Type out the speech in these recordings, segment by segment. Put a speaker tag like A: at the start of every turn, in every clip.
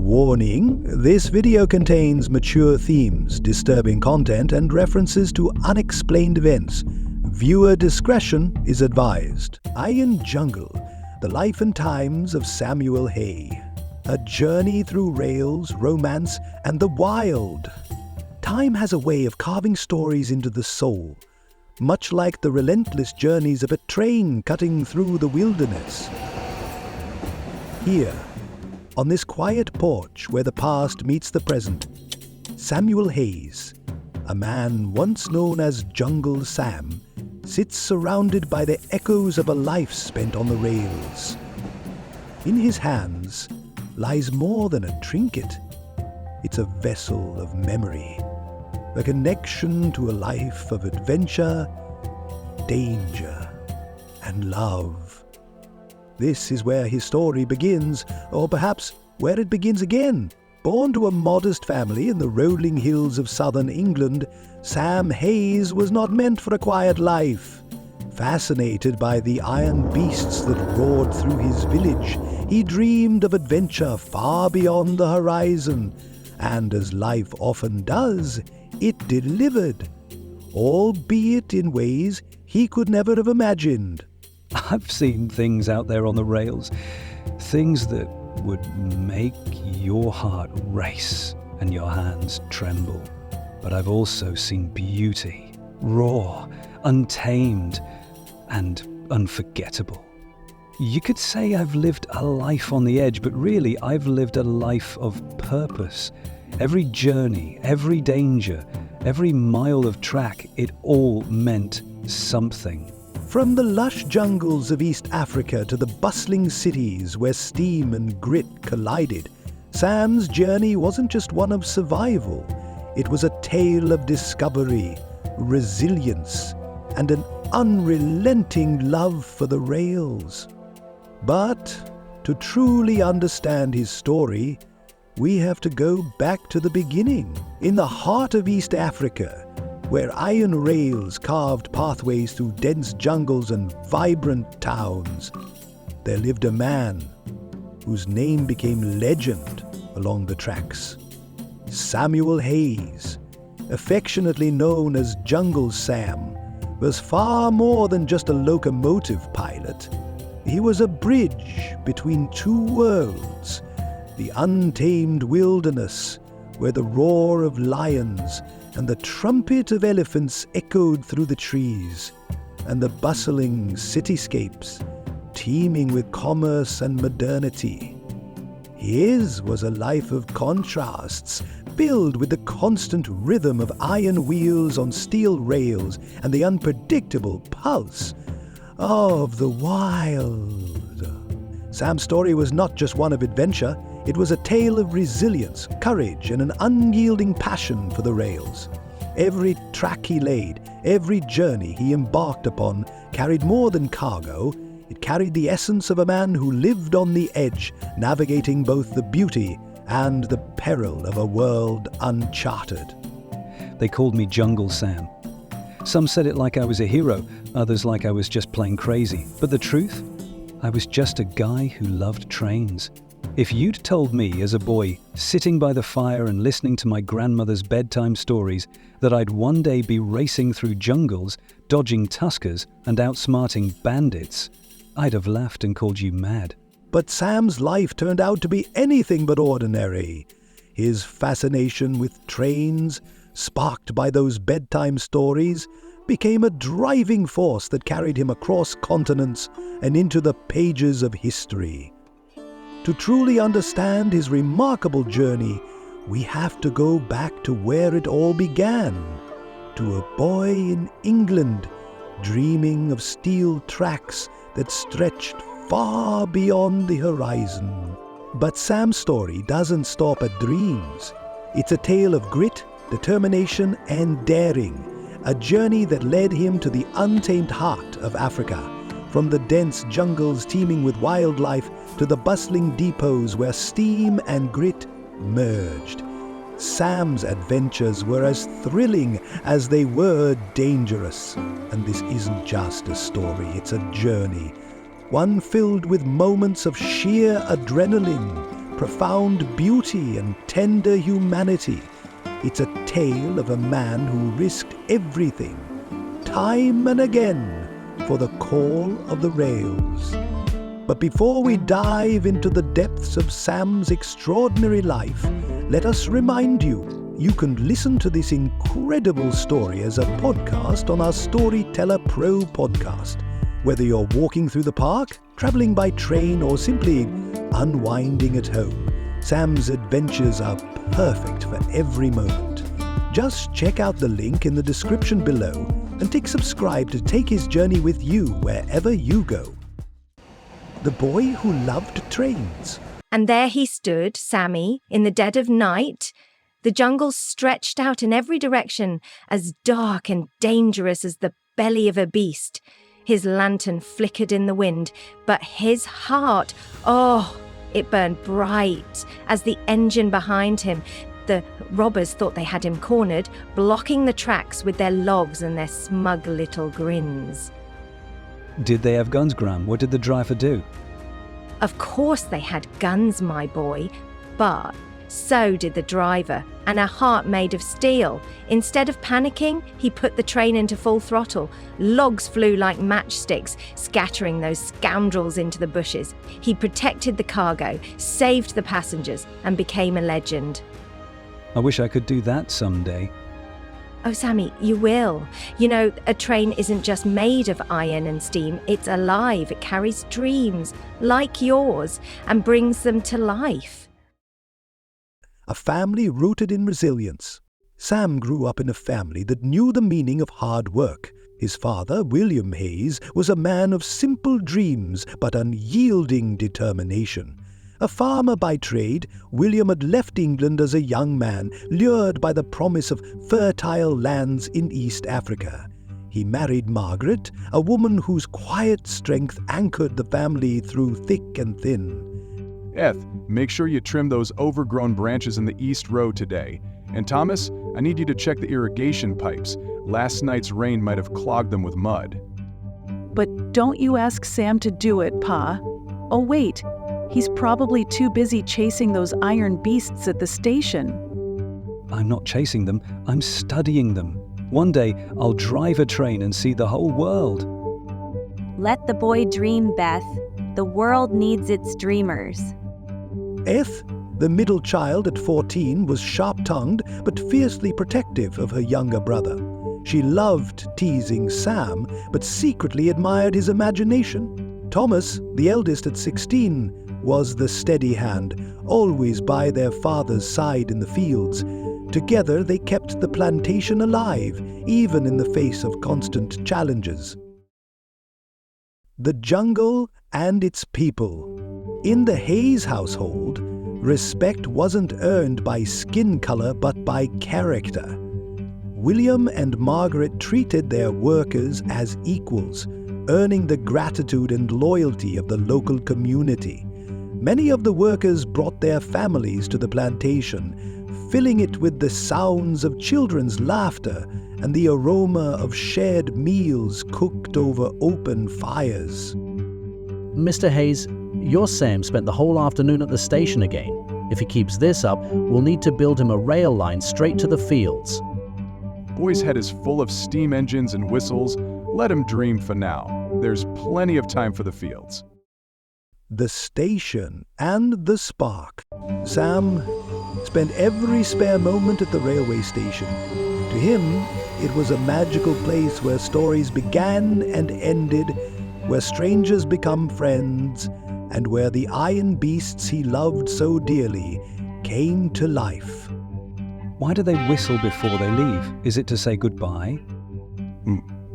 A: Warning, this video contains mature themes, disturbing content, and references to unexplained events. Viewer discretion is advised. Iron Jungle, The Life and Times of Samuel Hay. A journey through rails, romance, and the wild. Time has a way of carving stories into the soul, much like the relentless journeys of a train cutting through the wilderness. Here, on this quiet porch where the past meets the present, Samuel Hayes, a man once known as Jungle Sam, sits surrounded by the echoes of a life spent on the rails. In his hands lies more than a trinket. It's a vessel of memory, a connection to a life of adventure, danger, and love. This is where his story begins, or perhaps where it begins again. Born to a modest family in the rolling hills of southern England, Sam Hayes was not meant for a quiet life. Fascinated by the iron beasts that roared through his village, he dreamed of adventure far beyond the horizon. And as life often does, it delivered, albeit in ways he could never have imagined.
B: I've seen things out there on the rails, things that would make your heart race and your hands tremble. But I've also seen beauty, raw, untamed, and unforgettable. You could say I've lived a life on the edge, but really I've lived a life of purpose. Every journey, every danger, every mile of track, it all meant something.
A: From the lush jungles of East Africa to the bustling cities where steam and grit collided, Sam's journey wasn't just one of survival. It was a tale of discovery, resilience, and an unrelenting love for the rails. But to truly understand his story, we have to go back to the beginning, in the heart of East Africa, where iron rails carved pathways through dense jungles and vibrant towns. There lived a man whose name became legend along the tracks. Samuel Hayes, affectionately known as Jungle Sam, was far more than just a locomotive pilot. He was a bridge between two worlds, the untamed wilderness, where the roar of lions and the trumpet of elephants echoed through the trees, and the bustling cityscapes teeming with commerce and modernity. His was a life of contrasts, filled with the constant rhythm of iron wheels on steel rails and the unpredictable pulse of the wild. Sam's story was not just one of adventure. It was a tale of resilience, courage, and an unyielding passion for the rails. Every track he laid, every journey he embarked upon carried more than cargo. It carried the essence of a man who lived on the edge, navigating both the beauty and the peril of a world uncharted.
B: They called me Jungle Sam. Some said it like I was a hero, others like I was just plain crazy. But the truth? I was just a guy who loved trains. If you'd told me as a boy, sitting by the fire and listening to my grandmother's bedtime stories, that I'd one day be racing through jungles, dodging tuskers, and outsmarting bandits, I'd have laughed and called you mad.
A: But Sam's life turned out to be anything but ordinary. His fascination with trains, sparked by those bedtime stories, became a driving force that carried him across continents and into the pages of history. To truly understand his remarkable journey, we have to go back to where it all began, to a boy in England dreaming of steel tracks that stretched far beyond the horizon. But Sam's story doesn't stop at dreams. It's a tale of grit, determination, and daring, a journey that led him to the untamed heart of Africa, from the dense jungles teeming with wildlife to the bustling depots where steam and grit merged. Sam's adventures were as thrilling as they were dangerous. And this isn't just a story, it's a journey, one filled with moments of sheer adrenaline, profound beauty and tender humanity. It's a tale of a man who risked everything, time and again, for the call of the rails. But before we dive into the depths of Sam's extraordinary life, let us remind you, you can listen to this incredible story as a podcast on our Storyteller Pro podcast. Whether you're walking through the park, traveling by train, or simply unwinding at home, Sam's adventures are perfect for every moment. Just check out the link in the description below and tick subscribe to take his journey with you wherever you go. The boy who loved trains.
C: And there he stood, Sammy, in the dead of night. The jungle stretched out in every direction, as dark and dangerous as the belly of a beast. His lantern flickered in the wind, but his heart, it burned bright as the engine behind him. The robbers thought they had him cornered, blocking the tracks with their logs and their smug little grins.
B: Did they have guns, Graham? What did the driver do?
C: Of course they had guns, my boy, but so did the driver, and a heart made of steel. Instead of panicking, he put the train into full throttle. Logs flew like matchsticks, scattering those scoundrels into the bushes. He protected the cargo, saved the passengers, and became a legend.
B: I wish I could do that someday.
C: Oh, Sammy, you will. You know, a train isn't just made of iron and steam. It's alive. It carries dreams, like yours, and brings them to life.
A: A family rooted in resilience. Sam grew up in a family that knew the meaning of hard work. His father, William Hayes, was a man of simple dreams but unyielding determination. A farmer by trade, William had left England as a young man, lured by the promise of fertile lands in East Africa. He married Margaret, a woman whose quiet strength anchored the family through thick and thin.
D: Eth, make sure you trim those overgrown branches in the east row today. And Thomas, I need you to check the irrigation pipes. Last night's rain might have clogged them with mud.
E: But don't you ask Sam to do it, Pa. Oh, wait. He's probably too busy chasing those iron beasts at the station.
B: I'm not chasing them, I'm studying them. One day, I'll drive a train and see the whole world.
F: Let the boy dream, Beth. The world needs its dreamers.
A: Eth, the middle child at 14, was sharp-tongued but fiercely protective of her younger brother. She loved teasing Sam, but secretly admired his imagination. Thomas, the eldest at 16, was the steady hand, always by their father's side in the fields. Together they kept the plantation alive, even in the face of constant challenges. The jungle and its people. In the Hayes household, respect wasn't earned by skin color but by character. William and Margaret treated their workers as equals, earning the gratitude and loyalty of the local community. Many of the workers brought their families to the plantation, filling it with the sounds of children's laughter and the aroma of shared meals cooked over open fires.
G: Mr. Hayes, your Sam spent the whole afternoon at the station again. If he keeps this up, we'll need to build him a rail line straight to the fields.
D: Boy's head is full of steam engines and whistles. Let him dream for now. There's plenty of time for the fields.
A: The station and the spark. Sam spent every spare moment at the railway station. To him, it was a magical place where stories began and ended, where strangers become friends, and where the iron beasts he loved so dearly came to life.
B: Why do they whistle before they leave? Is it to say goodbye?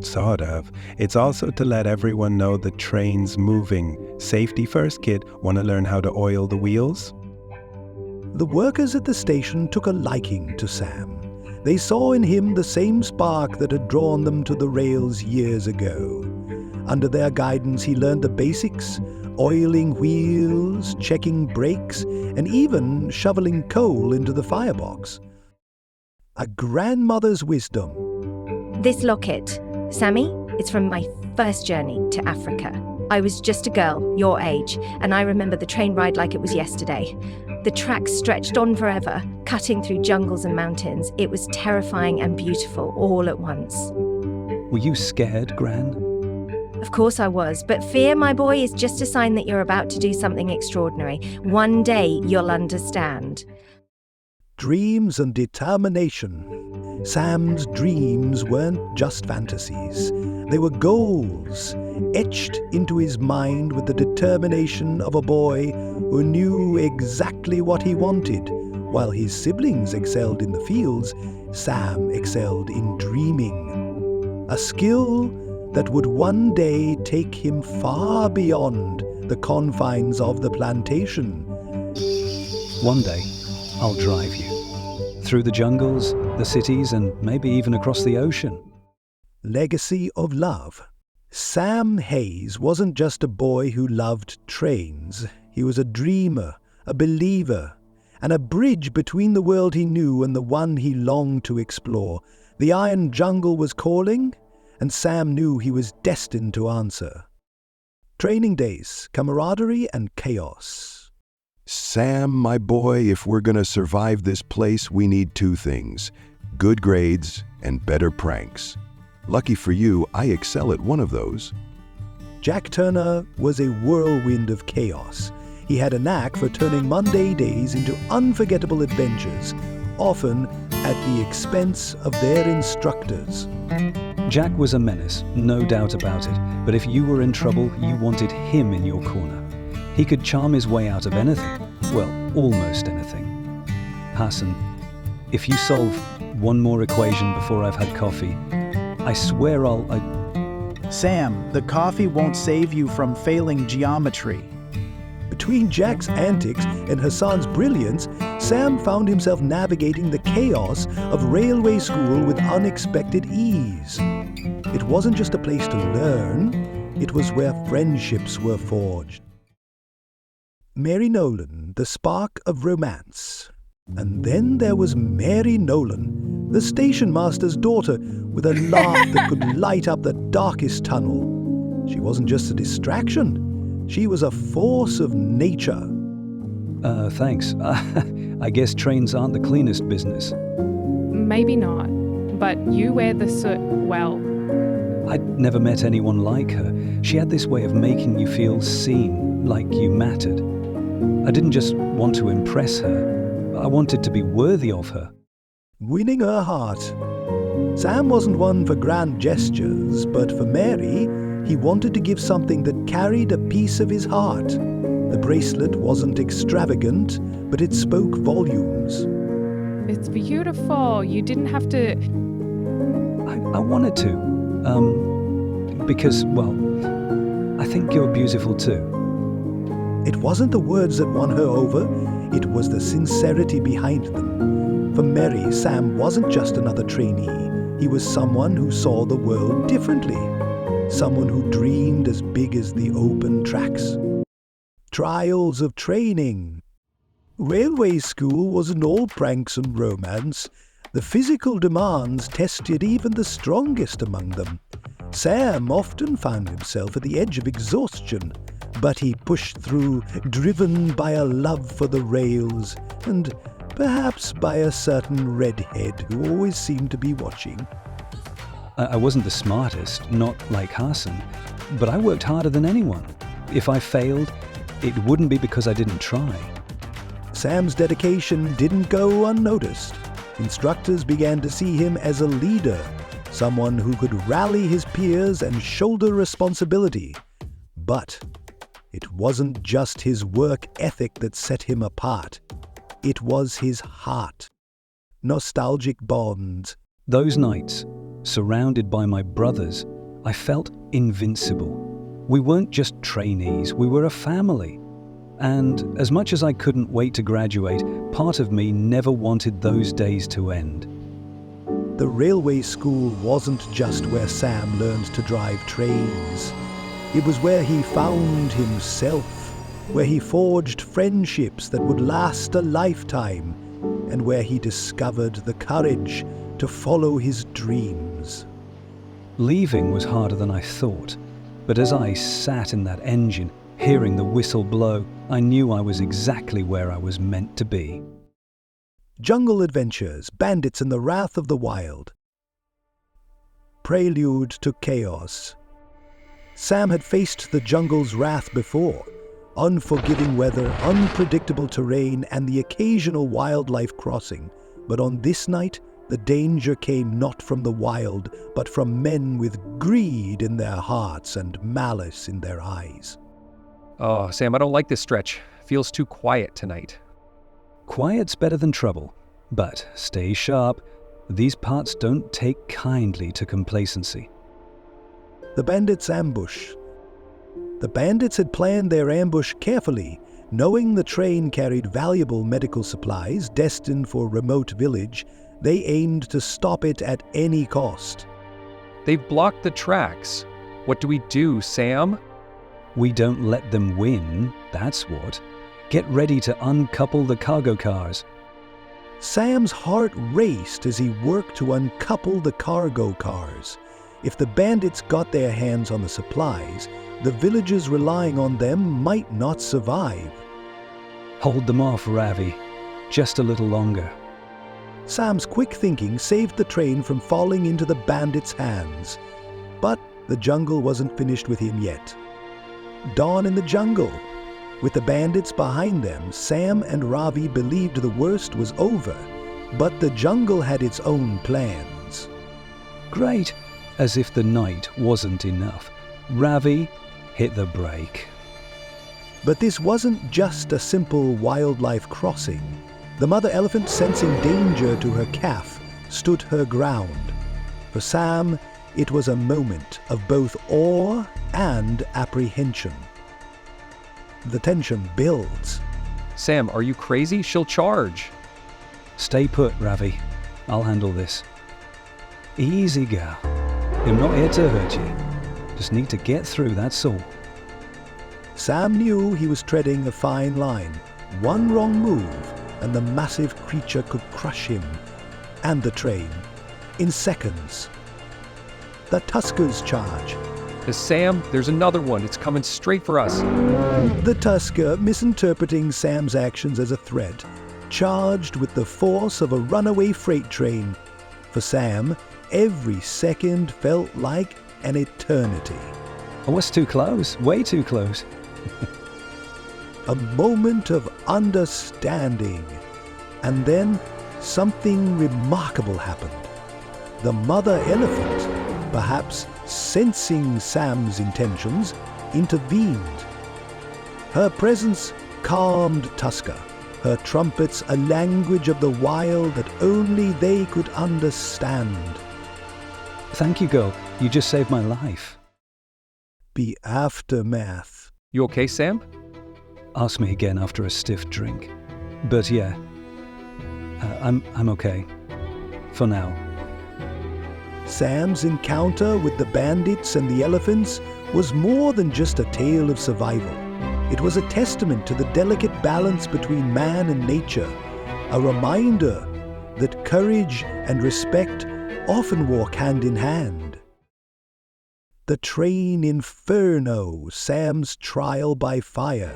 H: Sort of. It's also to let everyone know the train's moving. Safety first, kid. Want to learn how to oil the wheels?
A: The workers at the station took a liking to Sam. They saw in him the same spark that had drawn them to the rails years ago. Under their guidance, he learned the basics, oiling wheels, checking brakes, and even shoveling coal into the firebox. A grandmother's wisdom.
C: This locket, Sammy, it's from my first journey to Africa. I was just a girl, your age, and I remember the train ride like it was yesterday. The track stretched on forever, cutting through jungles and mountains. It was terrifying and beautiful all at once.
B: Were you scared, Gran?
C: Of course I was, but fear, my boy, is just a sign that you're about to do something extraordinary. One day you'll understand.
A: Dreams and determination. Sam's dreams weren't just fantasies. They were goals, etched into his mind with the determination of a boy who knew exactly what he wanted. While his siblings excelled in the fields, Sam excelled in dreaming. A skill that would one day take him far beyond the confines of the plantation.
B: One day, I'll drive you. Through the jungles, the cities, and maybe even across the ocean.
A: Legacy of love. Sam Hayes wasn't just a boy who loved trains. He was a dreamer, a believer, and a bridge between the world he knew and the one he longed to explore. The iron jungle was calling, and Sam knew he was destined to answer. Training days, camaraderie, and chaos.
I: Sam, my boy, if we're gonna survive this place, we need two things: good grades and better pranks. Lucky for you, I excel at one of those.
A: Jack Turner was a whirlwind of chaos. He had a knack for turning Monday days into unforgettable adventures, often at the expense of their instructors.
B: Jack was a menace, no doubt about it, but if you were in trouble, you wanted him in your corner. He could charm his way out of anything, well, almost anything. Hassan, if you solve one more equation before I've had coffee, I swear
J: Sam, the coffee won't save you from failing geometry.
A: Between Jack's antics and Hassan's brilliance, Sam found himself navigating the chaos of railway school with unexpected ease. It wasn't just a place to learn, it was where friendships were forged. Mary Nolan, the spark of romance. And then there was Mary Nolan, the station master's daughter, with a laugh that could light up the darkest tunnel. She wasn't just a distraction, she was a force of nature.
B: Thanks. I guess trains aren't the cleanest business.
K: Maybe not, but you wear the soot well.
B: I'd never met anyone like her. She had this way of making you feel seen, like you mattered. I didn't just want to impress her, I wanted to be worthy of her.
A: Winning her heart. Sam wasn't one for grand gestures, but for Mary, he wanted to give something that carried a piece of his heart. The bracelet wasn't extravagant, but it spoke volumes.
K: It's beautiful. You didn't have to...
B: I wanted to. Because, well, I think you're beautiful too.
A: It wasn't the words that won her over, it was the sincerity behind them. For Mary, Sam wasn't just another trainee. He was someone who saw the world differently. Someone who dreamed as big as the open tracks. Trials of training. Railway school wasn't all pranks and romance. The physical demands tested even the strongest among them. Sam often found himself at the edge of exhaustion, but he pushed through, driven by a love for the rails, and perhaps by a certain redhead who always seemed to be watching.
B: I wasn't the smartest, not like Hassan, but I worked harder than anyone. If I failed, it wouldn't be because I didn't try.
A: Sam's dedication didn't go unnoticed. Instructors began to see him as a leader, someone who could rally his peers and shoulder responsibility. But it wasn't just his work ethic that set him apart. It was his heart. Nostalgic bonds.
B: Those nights, surrounded by my brothers, I felt invincible. We weren't just trainees, we were a family. And as much as I couldn't wait to graduate, part of me never wanted those days to end.
A: The railway school wasn't just where Sam learned to drive trains. It was where he found himself, where he forged friendships that would last a lifetime, and where he discovered the courage to follow his dreams.
B: Leaving was harder than I thought, but as I sat in that engine, Hearing the whistle blow, I knew I was exactly where I was meant to be.
A: Jungle Adventures, Bandits and the Wrath of the Wild. Prelude to Chaos. Sam had faced the jungle's wrath before. Unforgiving weather, unpredictable terrain, and the occasional wildlife crossing. But on this night, the danger came not from the wild, but from men with greed in their hearts and malice in their eyes.
L: Oh, Sam, I don't like this stretch. Feels too quiet tonight.
B: Quiet's better than trouble, but stay sharp. These parts don't take kindly to complacency.
A: The bandits' ambush. The bandits had planned their ambush carefully, knowing the train carried valuable medical supplies destined for a remote village. They aimed to stop it at any cost.
L: They've blocked the tracks. What do we do, Sam?
B: We don't let them win, that's what. Get ready to uncouple the cargo cars.
A: Sam's heart raced as he worked to uncouple the cargo cars. If the bandits got their hands on the supplies, the villagers relying on them might not survive.
B: Hold them off, Ravi. Just a little longer.
A: Sam's quick thinking saved the train from falling into the bandits' hands. But the jungle wasn't finished with him yet. Dawn in the jungle. With the bandits behind them, Sam and Ravi believed the worst was over. But the jungle had its own plans.
B: Great! As if the night wasn't enough. Ravi, hit the brake.
A: But this wasn't just a simple wildlife crossing. The mother elephant, sensing danger to her calf, stood her ground. For Sam, it was a moment of both awe and apprehension. The tension builds.
L: Sam, are you crazy? She'll charge.
B: Stay put, Ravi. I'll handle this. Easy, girl. I'm not here to hurt you. Just need to get through, that's all.
A: Sam knew he was treading a fine line. One wrong move, and the massive creature could crush him and the train in seconds. The Tuskers charge.
L: Sam, there's another one. It's coming straight for us.
A: The Tusker, misinterpreting Sam's actions as a threat, charged with the force of a runaway freight train. For Sam, every second felt like an eternity.
B: I was too close, way too close.
A: A moment of understanding. And then something remarkable happened. The mother elephant, perhaps sensing Sam's intentions, intervened. Her presence calmed Tusker, her trumpets a language of the wild that only they could understand.
B: Thank you, girl. You just saved my life.
A: The aftermath.
L: You okay, Sam?
B: Ask me again after a stiff drink. But yeah, I'm okay. For now.
A: Sam's encounter with the bandits and the elephants was more than just a tale of survival. It was a testament to the delicate balance between man and nature, a reminder that courage and respect often walk hand in hand. The train inferno, Sam's trial by fire.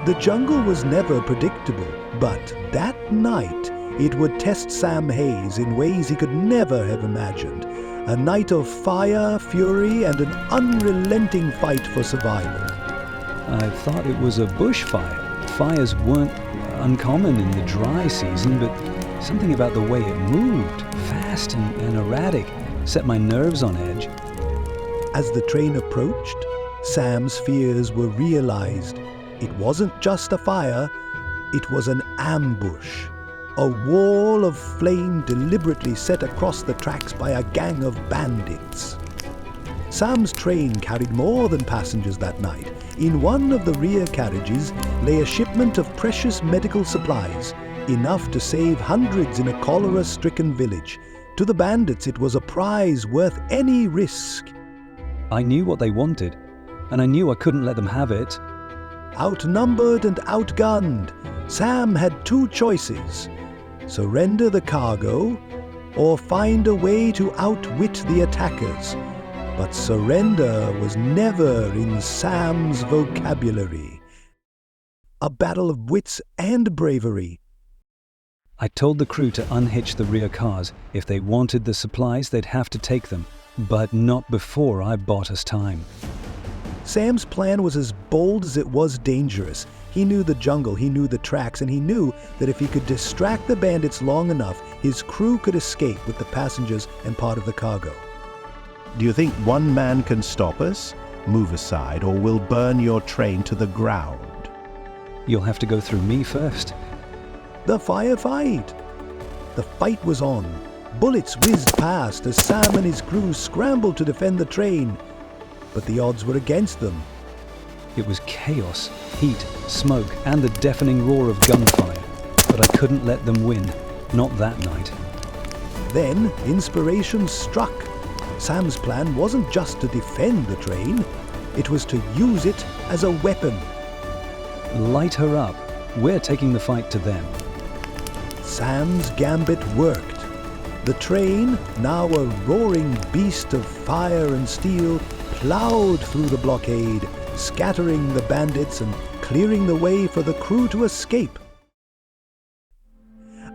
A: The jungle was never predictable, but that night it would test Sam Hayes in ways he could never have imagined. A night of fire, fury, and an unrelenting fight for survival.
B: I thought it was a bushfire. Fires weren't uncommon in the dry season, but something about the way it moved, fast and erratic, set my nerves on edge.
A: As the train approached, Sam's fears were realized. It wasn't just a fire, it was an ambush. A wall of flame deliberately set across the tracks by a gang of bandits. Sam's train carried more than passengers that night. In one of the rear carriages lay a shipment of precious medical supplies, enough to save hundreds in a cholera-stricken village. To the bandits, it was a prize worth any risk.
B: I knew what they wanted, and I knew I couldn't let them have it.
A: Outnumbered and outgunned, Sam had two choices: surrender the cargo or find a way to outwit the attackers. But surrender was never in Sam's vocabulary. A battle of wits and bravery.
B: I told the crew to unhitch the rear cars. If they wanted the supplies, they'd have to take them. But not before I bought us time.
A: Sam's plan was as bold as it was dangerous. He knew the jungle, he knew the tracks, and he knew that if he could distract the bandits long enough, his crew could escape with the passengers and part of the cargo.
M: Do you think one man can stop us? Move aside, or we'll burn your train to the ground.
B: You'll have to go through me first.
A: The firefight! The fight was on. Bullets whizzed past as Sam and his crew scrambled to defend the train. But the odds were against them.
B: It was chaos, heat, smoke, and the deafening roar of gunfire. But I couldn't let them win. Not that night.
A: Then inspiration struck. Sam's plan wasn't just to defend the train. It was to use it as a weapon.
B: Light her up. We're taking the fight to them.
A: Sam's gambit worked. The train, now a roaring beast of fire and steel, plowed through the blockade, scattering the bandits and clearing the way for the crew to escape.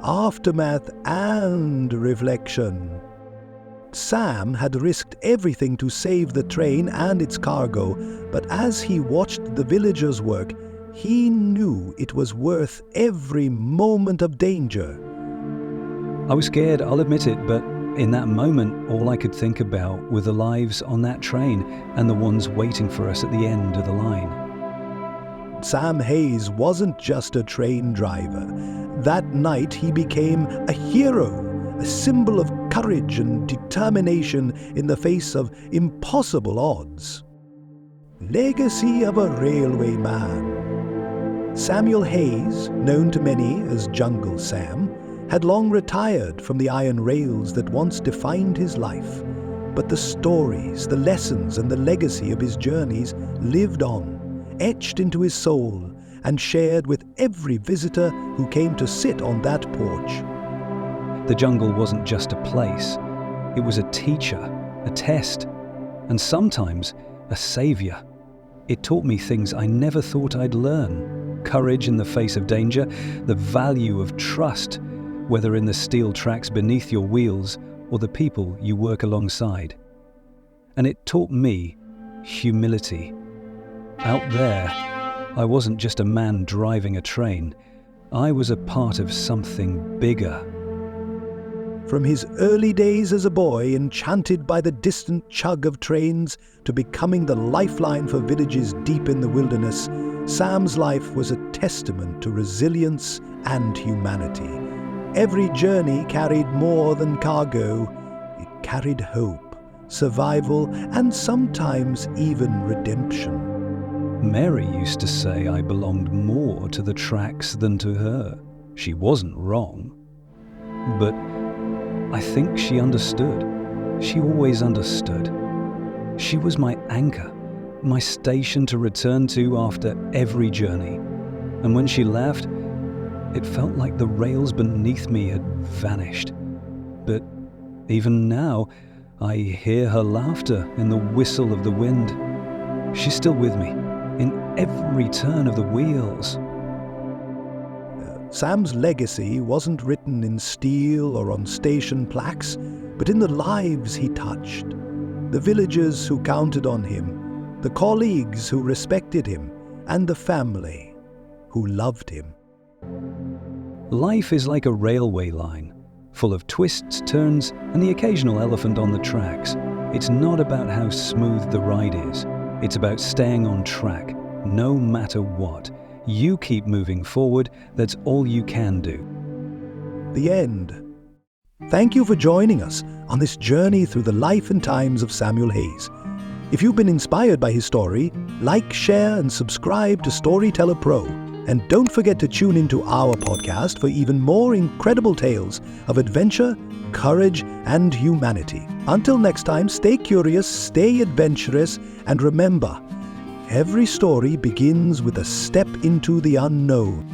A: Aftermath and reflection. Sam had risked everything to save the train and its cargo, but as he watched the villagers work, he knew it was worth every moment of danger.
B: I was scared, I'll admit it, but in that moment, all I could think about were the lives on that train and the ones waiting for us at the end of the line.
A: Sam Hayes wasn't just a train driver. That night he became a hero, a symbol of courage and determination in the face of impossible odds. Legacy of a railway man. Samuel Hayes, known to many as Jungle Sam, had long retired from the iron rails that once defined his life. But the stories, the lessons, and the legacy of his journeys lived on, etched into his soul, and shared with every visitor who came to sit on that porch.
B: The jungle wasn't just a place. It was a teacher, a test, and sometimes a savior. It taught me things I never thought I'd learn. Courage in the face of danger, the value of trust, whether in the steel tracks beneath your wheels or the people you work alongside. And it taught me humility. Out there, I wasn't just a man driving a train. I was a part of something bigger.
A: From his early days as a boy, enchanted by the distant chug of trains, to becoming the lifeline for villages deep in the wilderness, Sam's life was a testament to resilience and humanity. Every journey carried more than cargo. It carried hope, survival, and sometimes even redemption.
B: Mary used to say I belonged more to the tracks than to her. She wasn't wrong. But I think she understood. She always understood. She was my anchor, my station to return to after every journey. And when she left, it felt like the rails beneath me had vanished. But even now, I hear her laughter in the whistle of the wind. She's still with me, in every turn of the wheels.
A: Sam's legacy wasn't written in steel or on station plaques, but in the lives he touched. The villagers who counted on him, the colleagues who respected him, and the family who loved him.
B: Life is like a railway line, full of twists, turns, and the occasional elephant on the tracks. It's not about how smooth the ride is. It's about staying on track, no matter what. You keep moving forward, that's all you can do.
A: The end. Thank you for joining us on this journey through the life and times of Samuel Hayes. If you've been inspired by his story, like, share, and subscribe to Storyteller Pro. And don't forget to tune into our podcast for even more incredible tales of adventure, courage, and humanity. Until next time, stay curious, stay adventurous, and remember, every story begins with a step into the unknown.